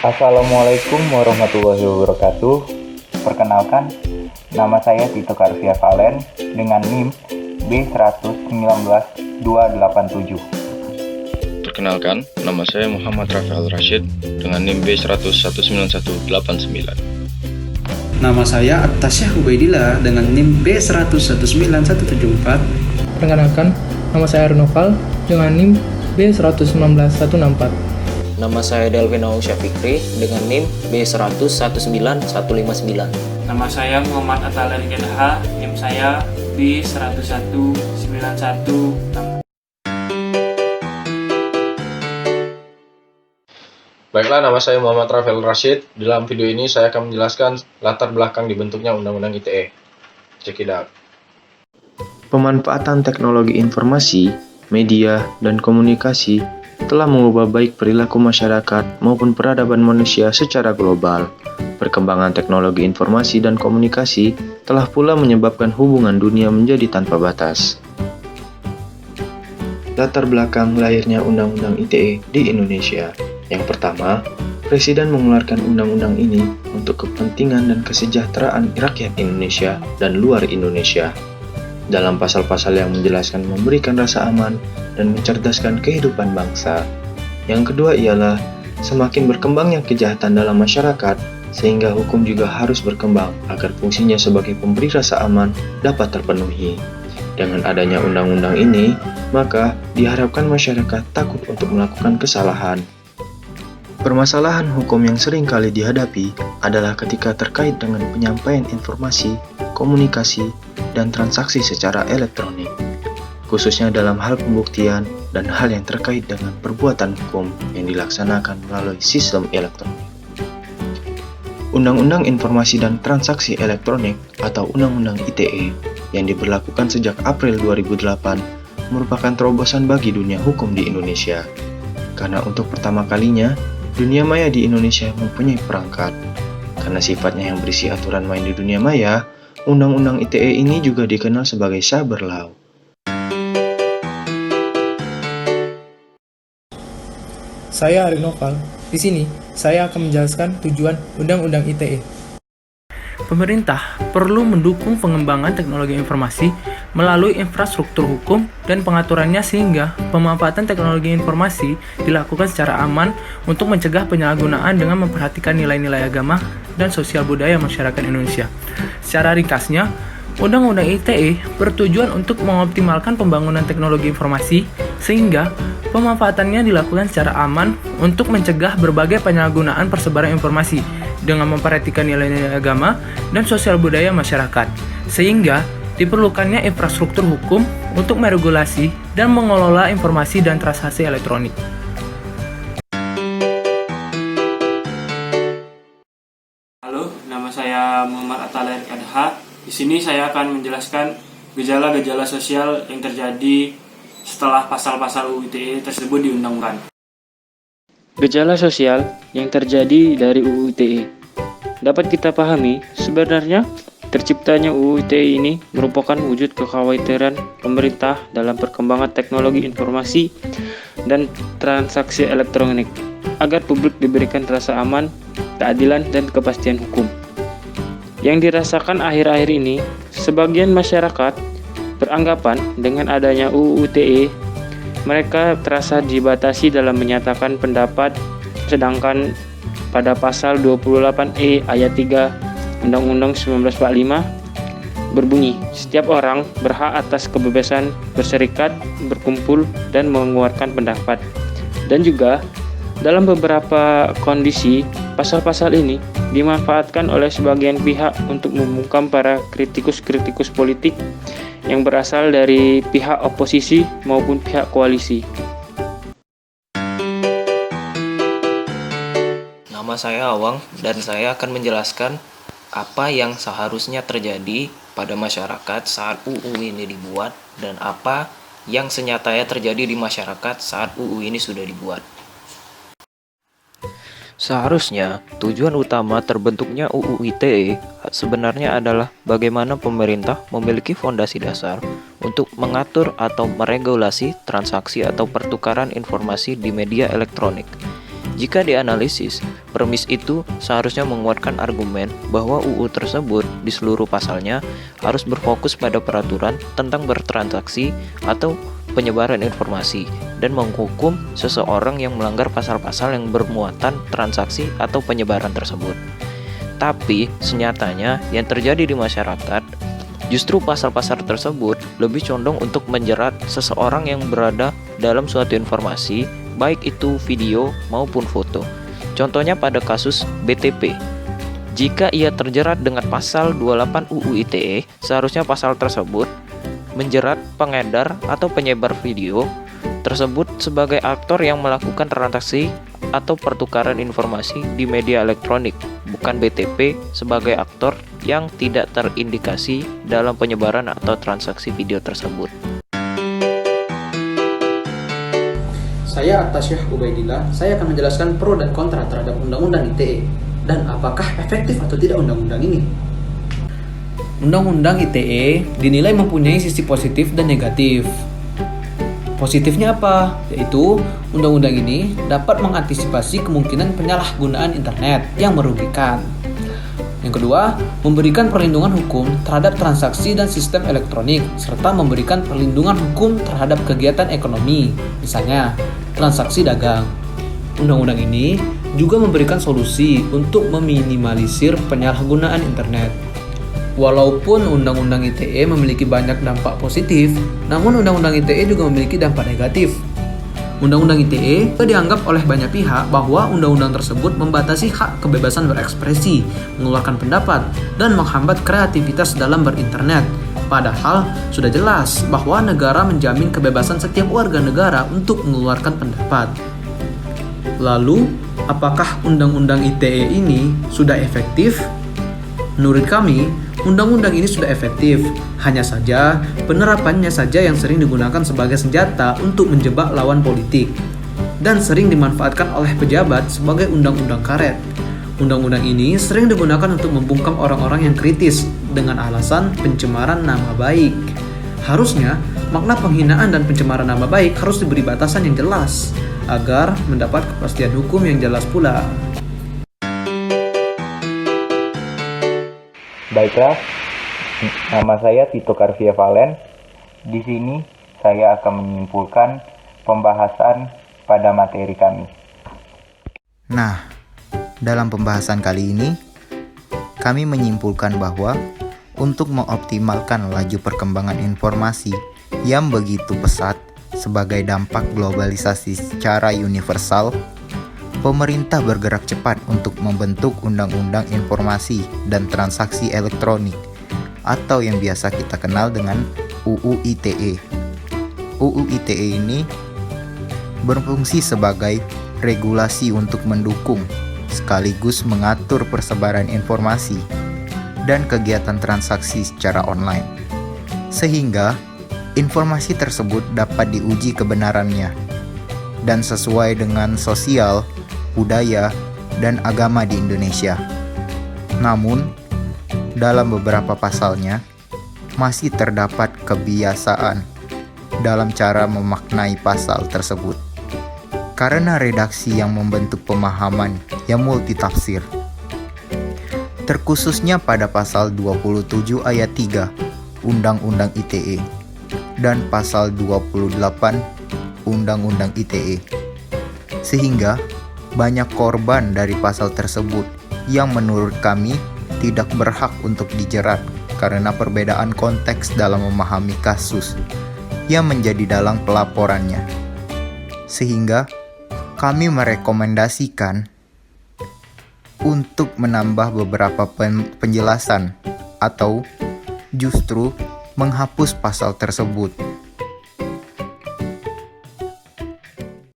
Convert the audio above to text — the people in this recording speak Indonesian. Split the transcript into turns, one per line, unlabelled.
Assalamualaikum warahmatullahi wabarakatuh. Perkenalkan, nama saya Tito Karsia Valen dengan NIM B119287.
Perkenalkan, nama saya Muhammad Rafael Rashid dengan NIM B100191891.
Nama saya At-Tasyah Ubaidillah dengan NIM B119174.
Perkenalkan, nama saya Arnoval dengan NIM B119164.
Nama saya Delvin Syafikri dengan NIM B100191159.
Nama saya Muhammad Ataler Gedha, NIM saya B10191.
Baiklah, nama saya Muhammad Rafael Rashid. Dalam video ini saya akan menjelaskan latar belakang dibentuknya Undang-Undang ITE. Check it out.
Pemanfaatan teknologi informasi, media, dan komunikasi telah mengubah baik perilaku masyarakat maupun peradaban manusia secara global. Perkembangan teknologi informasi dan komunikasi telah pula menyebabkan hubungan dunia menjadi tanpa batas. Latar belakang lahirnya Undang-Undang ITE di Indonesia. Yang pertama, Presiden mengeluarkan undang-undang ini untuk kepentingan dan kesejahteraan rakyat Indonesia dan luar Indonesia. Dalam pasal-pasal yang menjelaskan memberikan rasa aman dan mencerdaskan kehidupan bangsa. Yang kedua ialah semakin berkembangnya kejahatan dalam masyarakat, sehingga hukum juga harus berkembang agar fungsinya sebagai pemberi rasa aman dapat terpenuhi. Dengan adanya undang-undang ini, maka diharapkan masyarakat takut untuk melakukan kesalahan. Permasalahan hukum yang sering kali dihadapi adalah ketika terkait dengan penyampaian informasi, komunikasi, dan transaksi secara elektronik, khususnya dalam hal pembuktian dan hal yang terkait dengan perbuatan hukum yang dilaksanakan melalui sistem elektronik. Undang-Undang Informasi dan Transaksi Elektronik atau Undang-Undang ITE yang diberlakukan sejak April 2008 merupakan terobosan bagi dunia hukum di Indonesia. Karena untuk pertama kalinya, dunia maya di Indonesia mempunyai perangkat. Karena sifatnya yang berisi aturan main di dunia maya, Undang-Undang ITE ini juga dikenal sebagai cyber law.
Saya Ari Noval. Di sini, saya akan menjelaskan tujuan Undang-Undang ITE. Pemerintah perlu mendukung pengembangan teknologi informasi melalui infrastruktur hukum dan pengaturannya sehingga pemanfaatan teknologi informasi dilakukan secara aman untuk mencegah penyalahgunaan dengan memperhatikan nilai-nilai agama dan sosial budaya masyarakat Indonesia. Secara ringkasnya, Undang-Undang ITE bertujuan untuk mengoptimalkan pembangunan teknologi informasi sehingga pemanfaatannya dilakukan secara aman untuk mencegah berbagai penyalahgunaan persebaran informasi dengan memperhatikan nilai-nilai agama dan sosial budaya masyarakat, sehingga diperlukannya infrastruktur hukum untuk meregulasi dan mengelola informasi dan transaksi elektronik.
Halo, nama saya Muhammad Ataler Gedha. Di sini saya akan menjelaskan gejala-gejala sosial yang terjadi setelah pasal-pasal UU ITE tersebut diundangkan.
Gejala sosial yang terjadi dari UU ITE dapat kita pahami sebenarnya terciptanya UU ITE ini merupakan wujud kekhawatiran pemerintah dalam perkembangan teknologi informasi dan transaksi elektronik agar publik diberikan rasa aman, keadilan, dan kepastian hukum. Yang dirasakan akhir-akhir ini, sebagian masyarakat beranggapan dengan adanya UU ITE mereka terasa dibatasi dalam menyatakan pendapat, sedangkan pada pasal 28E ayat 3 Undang-Undang 1945 berbunyi, setiap orang berhak atas kebebasan berserikat, berkumpul, dan mengeluarkan pendapat. Dan juga, dalam beberapa kondisi, pasal-pasal ini dimanfaatkan oleh sebagian pihak untuk membungkam para kritikus-kritikus politik yang berasal dari pihak oposisi maupun pihak koalisi.
Nama saya Awang dan saya akan menjelaskan apa yang seharusnya terjadi pada masyarakat saat UU ini dibuat dan apa yang senyatanya terjadi di masyarakat saat UU ini sudah dibuat.
Seharusnya, tujuan utama terbentuknya UU ITE sebenarnya adalah bagaimana pemerintah memiliki fondasi dasar untuk mengatur atau meregulasi transaksi atau pertukaran informasi di media elektronik. Jika dianalisis, premis itu seharusnya menguatkan argumen bahwa UU tersebut di seluruh pasalnya harus berfokus pada peraturan tentang bertransaksi atau penyebaran informasi dan menghukum seseorang yang melanggar pasal-pasal yang bermuatan transaksi atau penyebaran tersebut. Tapi, senyatanya yang terjadi di masyarakat, justru pasal-pasal tersebut lebih condong untuk menjerat seseorang yang berada dalam suatu informasi, baik itu video maupun foto. Contohnya pada kasus BTP. Jika ia terjerat dengan pasal 28 UU ITE, seharusnya pasal tersebut menjerat pengedar atau penyebar video tersebut sebagai aktor yang melakukan transaksi atau pertukaran informasi di media elektronik, bukan BTP sebagai aktor yang tidak terindikasi dalam penyebaran atau transaksi video tersebut.
Saya Atasyah Ubaidillah, saya akan menjelaskan pro dan kontra terhadap Undang-Undang ITE dan apakah efektif atau tidak undang-undang ini. Undang-Undang ITE dinilai mempunyai sisi positif dan negatif. Positifnya apa? Yaitu, undang-undang ini dapat mengantisipasi kemungkinan penyalahgunaan internet yang merugikan. Yang kedua, memberikan perlindungan hukum terhadap transaksi dan sistem elektronik, serta memberikan perlindungan hukum terhadap kegiatan ekonomi, misalnya transaksi dagang. Undang-undang ini juga memberikan solusi untuk meminimalisir penyalahgunaan internet. Walaupun Undang-Undang ITE memiliki banyak dampak positif, namun Undang-Undang ITE juga memiliki dampak negatif. Undang-Undang ITE dianggap oleh banyak pihak bahwa undang-undang tersebut membatasi hak kebebasan berekspresi, mengeluarkan pendapat, dan menghambat kreativitas dalam berinternet. Padahal sudah jelas bahwa negara menjamin kebebasan setiap warga negara untuk mengeluarkan pendapat. Lalu, apakah Undang-Undang ITE ini sudah efektif? Menurut kami, undang-undang ini sudah efektif, hanya saja penerapannya saja yang sering digunakan sebagai senjata untuk menjebak lawan politik dan sering dimanfaatkan oleh pejabat sebagai undang-undang karet. Undang-undang ini sering digunakan untuk membungkam orang-orang yang kritis dengan alasan pencemaran nama baik. Harusnya, makna penghinaan dan pencemaran nama baik harus diberi batasan yang jelas agar mendapat kepastian hukum yang jelas pula.
Baiklah, nama saya Tito Karvia Valen. Di sini saya akan menyimpulkan pembahasan pada materi kami.
Nah, dalam pembahasan kali ini, kami menyimpulkan bahwa untuk mengoptimalkan laju perkembangan informasi yang begitu pesat sebagai dampak globalisasi secara universal, pemerintah bergerak cepat untuk membentuk Undang-Undang Informasi dan Transaksi Elektronik atau yang biasa kita kenal dengan UU ITE. UU ITE ini berfungsi sebagai regulasi untuk mendukung sekaligus mengatur persebaran informasi dan kegiatan transaksi secara online, sehingga informasi tersebut dapat diuji kebenarannya dan sesuai dengan sosial, budaya, dan agama di Indonesia. Namun, dalam beberapa pasalnya, masih terdapat kebiasaan dalam cara memaknai pasal tersebut. Karena redaksi yang membentuk pemahaman yang multitafsir. Terkhususnya pada pasal 27 ayat 3 Undang-Undang ITE dan pasal 28 Undang-Undang ITE. Sehingga banyak korban dari pasal tersebut yang menurut kami tidak berhak untuk dijerat karena perbedaan konteks dalam memahami kasus yang menjadi dalang pelaporannya. Sehingga kami merekomendasikan untuk menambah beberapa penjelasan atau justru menghapus pasal tersebut